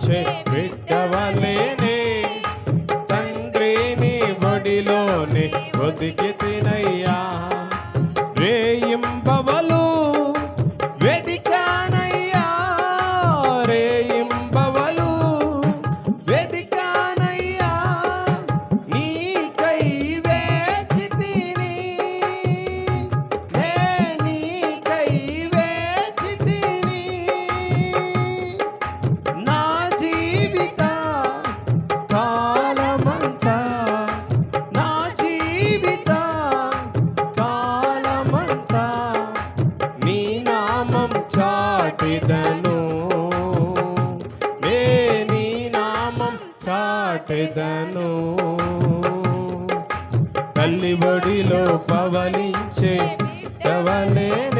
పవలించే బిడ్డవలేనే తండ్రిని ఒడిలోనే ఒదిగి తినయ్యా రేయింబవలు వెదికానయ్యా రేయింబవలు వెదికానయ్యా నీకై వేచి తిని నే నీకై వేచి తిని నా జీవిత కాలమంతా నా జీవిత కాలమంతా నీ నామం చాటెదను నే నీ నామం చాటెదను తల్లి బడిలో పవలించే బిడ్డవలేనే